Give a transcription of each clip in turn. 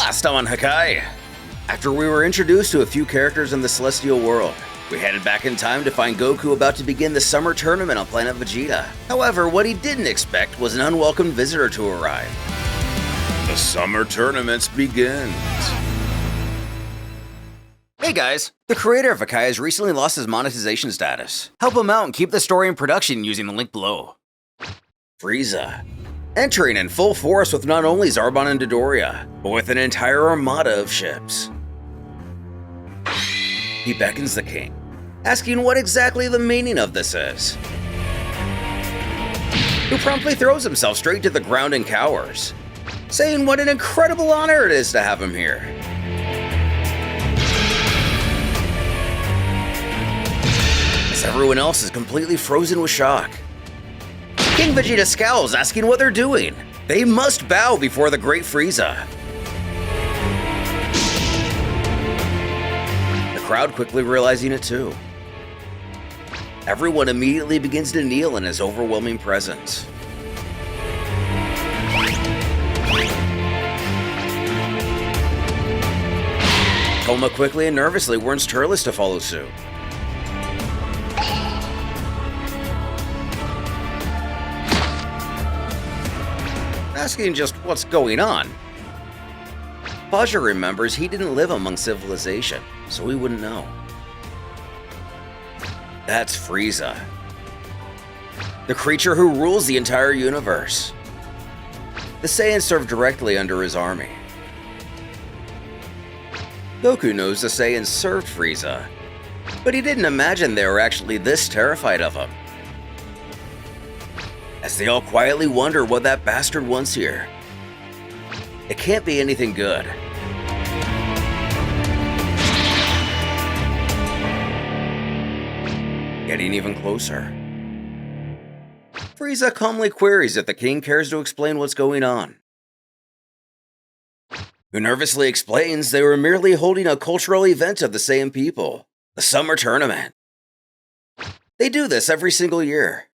Last time on Hakai, after we were introduced to a few characters in the Celestial World, we headed back in time to find Goku about to begin the summer tournament on planet Vegeta. However, what he didn't expect was an unwelcome visitor to arrive. The summer tournaments begins. Hey guys, the creator of Hakai has recently lost his monetization status. Help him out and keep the story in production using the link below. Frieza. Entering in full force with not only Zarbon and Dodoria, but with an entire armada of ships. He beckons the king, asking what exactly the meaning of this is. Who promptly throws himself straight to the ground and cowers, saying what an incredible honor it is to have him here. As everyone else is completely frozen with shock. King Vegeta scowls, asking what they're doing. They must bow before the great Frieza. The crowd quickly realizing it too. Everyone immediately begins to kneel in his overwhelming presence. Toma quickly and nervously warns Turles to follow suit. Asking just what's going on. Baja remembers he didn't live among civilization, so he wouldn't know. That's Frieza, the creature who rules the entire universe. The Saiyans serve directly under his army. Goku knows the Saiyans served Frieza, but he didn't imagine they were actually this terrified of him. As they all quietly wonder what that bastard wants here. It can't be anything good. Getting even closer. Frieza calmly queries if the king cares to explain what's going on. Who nervously explains they were merely holding a cultural event of the Saiyan people, the summer tournament. They do this every single year.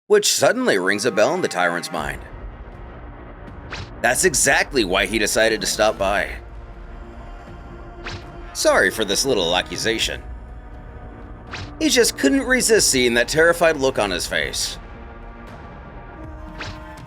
Which suddenly rings a bell in the Tyrant's mind. That's exactly why he decided to stop by. Sorry for this little accusation. He just couldn't resist seeing that terrified look on his face.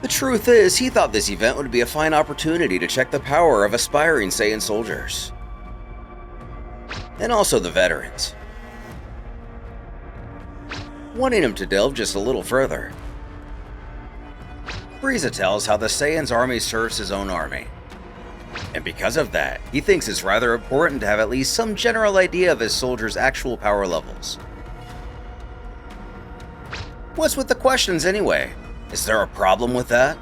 The truth is, he thought this event would be a fine opportunity to check the power of aspiring Saiyan soldiers. And also the veterans. Wanting him to delve just a little further. Frieza tells how the Saiyan's army serves his own army. And because of that, he thinks it's rather important to have at least some general idea of his soldiers' actual power levels. What's with the questions anyway? Is there a problem with that?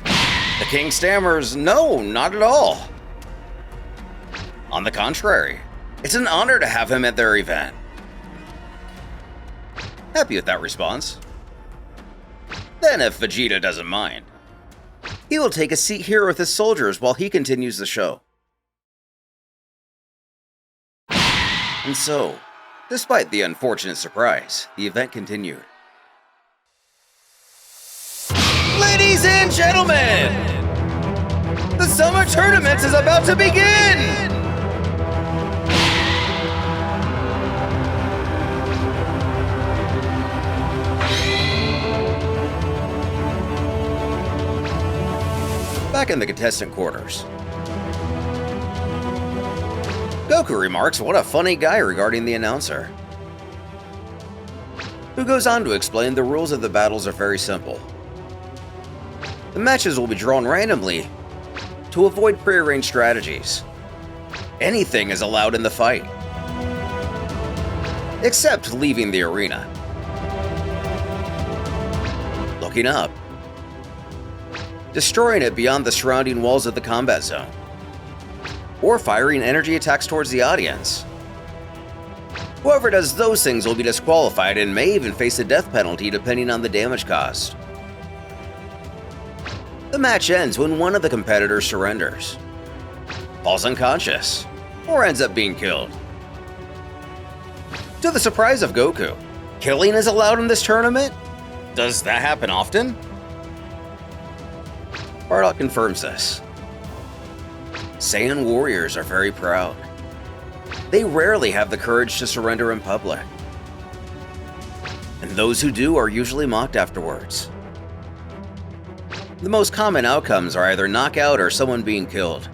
The king stammers, no, not at all. On the contrary, it's an honor to have him at their event. Happy with that response. Then if Vegeta doesn't mind, he will take a seat here with his soldiers while he continues the show. And so, despite the unfortunate surprise, the event continued. Ladies and gentlemen, the summer tournament is about to begin! Back in the contestant quarters, Goku remarks what a funny guy regarding the announcer, who goes on to explain the rules of the battles are very simple. The matches will be drawn randomly to avoid prearranged strategies. Anything is allowed in the fight, except leaving the arena. Looking up, destroying it beyond the surrounding walls of the combat zone, or firing energy attacks towards the audience. Whoever does those things will be disqualified and may even face a death penalty depending on the damage caused. The match ends when one of the competitors surrenders, falls unconscious, or ends up being killed. To the surprise of Goku, killing is allowed in this tournament? Does that happen often? Bardock confirms this. Saiyan warriors are very proud. They rarely have the courage to surrender in public. And those who do are usually mocked afterwards. The most common outcomes are either knockout or someone being killed.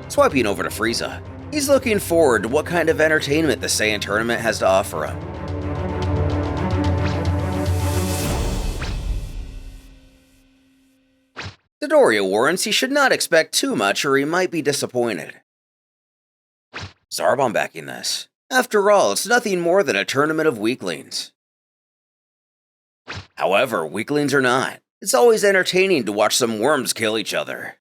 Swiping over to Frieza, he's looking forward to what kind of entertainment the Saiyan tournament has to offer him. Dodoria warns he should not expect too much or he might be disappointed. Zarbon backing this. After all, it's nothing more than a tournament of weaklings. However, weaklings or not, it's always entertaining to watch some worms kill each other.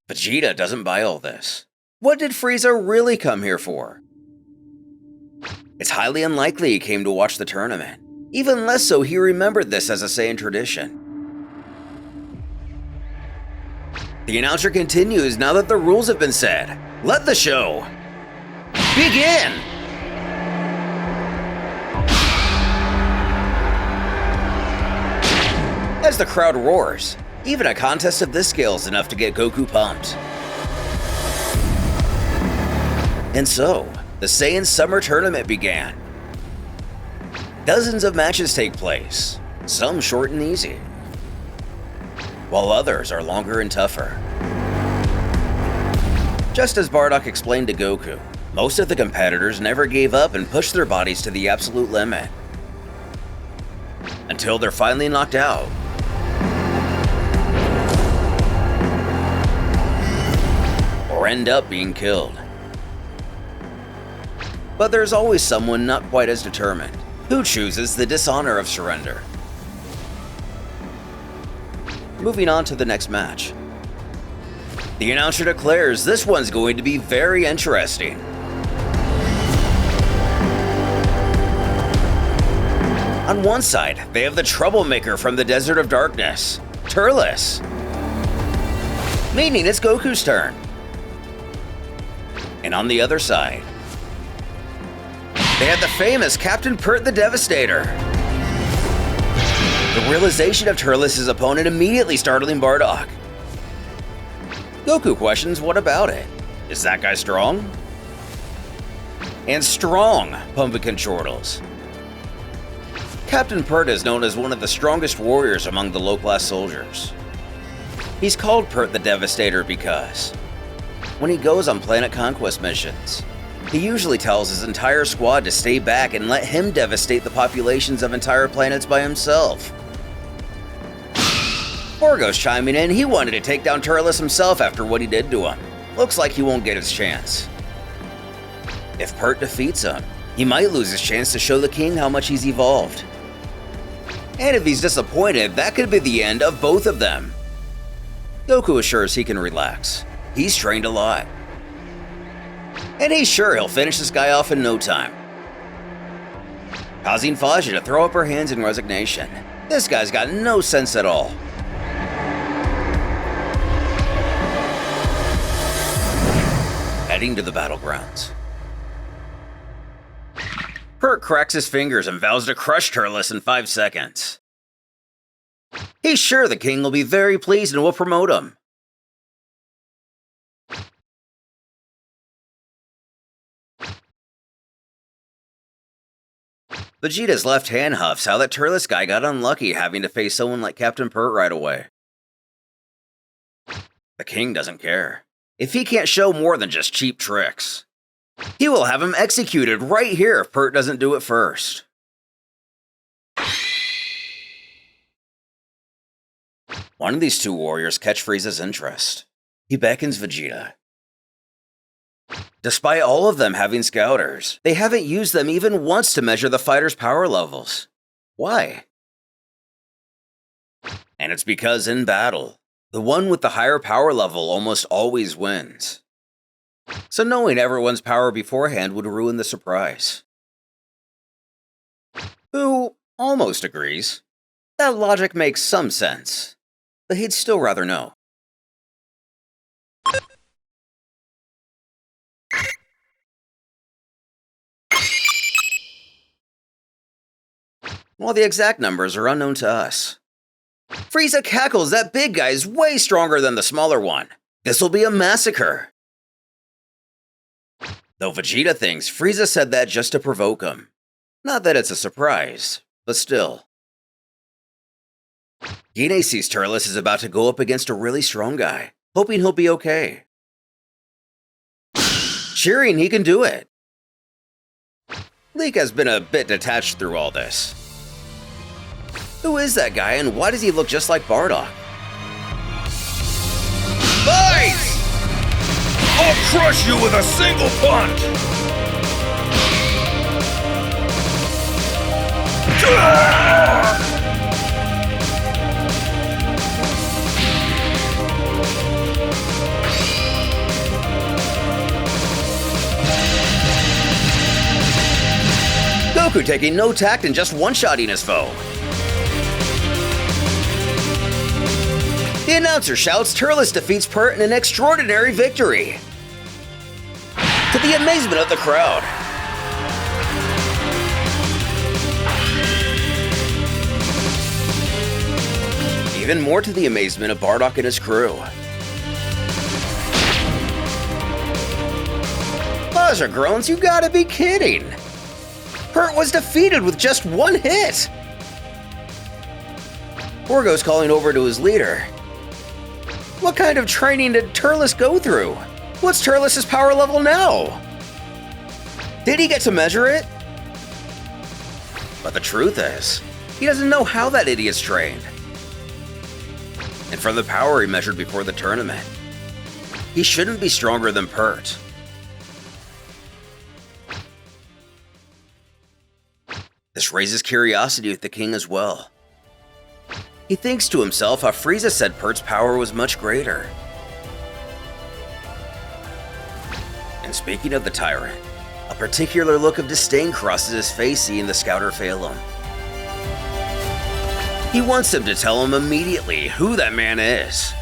Vegeta doesn't buy all this. What did Frieza really come here for? It's highly unlikely he came to watch the tournament. Even less so he remembered this as a Saiyan tradition. The announcer continues now that the rules have been said. Let the show begin! As the crowd roars, even a contest of this scale is enough to get Goku pumped. And so, the Saiyan Summer Tournament began. Dozens of matches take place, some short and easy, while others are longer and tougher. Just as Bardock explained to Goku, most of the competitors never gave up and pushed their bodies to the absolute limit, until they're finally knocked out. Or end up being killed. But there's always someone not quite as determined, who chooses the dishonor of surrender. Moving on to the next match. The announcer declares this one's going to be very interesting. On one side, they have the troublemaker from the Desert of Darkness, Turles. Meaning it's Goku's turn. And on the other side, they have the famous Captain Pert the Devastator. The realization of Turles' opponent immediately startling Bardock. Goku questions what about it? Is that guy strong? And strong, Pumpkin chortles. Captain Pert is known as one of the strongest warriors among the low-class soldiers. He's called Pert the Devastator because when he goes on planet conquest missions, he usually tells his entire squad to stay back and let him devastate the populations of entire planets by himself. Borgo's chiming in, he wanted to take down Turles himself after what he did to him. Looks like he won't get his chance. If Pert defeats him, he might lose his chance to show the king how much he's evolved. And if he's disappointed, that could be the end of both of them. Goku assures he can relax. He's trained a lot. And he's sure he'll finish this guy off in no time. Causing Faja to throw up her hands in resignation. This guy's got no sense at all. Heading to the battlegrounds. Pert cracks his fingers and vows to crush Turles in 5 seconds. He's sure the king will be very pleased and will promote him. Vegeta's left hand huffs how that Turles guy got unlucky having to face someone like Captain Pert right away. The king doesn't care. If he can't show more than just cheap tricks, he will have him executed right here if Pert doesn't do it first. One of these two warriors catch Frieza's interest. He beckons Vegeta. Despite all of them having scouters, they haven't used them even once to measure the fighters' power levels. Why? And it's because in battle, the one with the higher power level almost always wins. So knowing everyone's power beforehand would ruin the surprise. Who almost agrees. That logic makes some sense, but he'd still rather know. While the exact numbers are unknown to us, Frieza cackles that big guy is way stronger than the smaller one. This'll be a massacre. Though Vegeta thinks Frieza said that just to provoke him. Not that it's a surprise, but still. Gine sees Turles is about to go up against a really strong guy, hoping he'll be okay. Cheering he can do it. Leek has been a bit detached through all this. Who is that guy and why does he look just like Bardock? Fight! I'll crush you with a single punch! Goku taking no tact and just one-shotting his foe. The announcer shouts Turles defeats Pert in an extraordinary victory. To the amazement of the crowd. Even more to the amazement of Bardock and his crew. Buzzer groans, you gotta be kidding! Pert was defeated with just one hit! Orgo's calling over to his leader. What kind of training did Turles go through? What's Turles' power level now? Did he get to measure it? But the truth is, he doesn't know how that idiot's trained. And from the power he measured before the tournament, he shouldn't be stronger than Pert. This raises curiosity with the king as well. He thinks to himself how Frieza said Pert's power was much greater. And speaking of the Tyrant, a particular look of disdain crosses his face seeing the scouter fail him. He wants him to tell him immediately who that man is.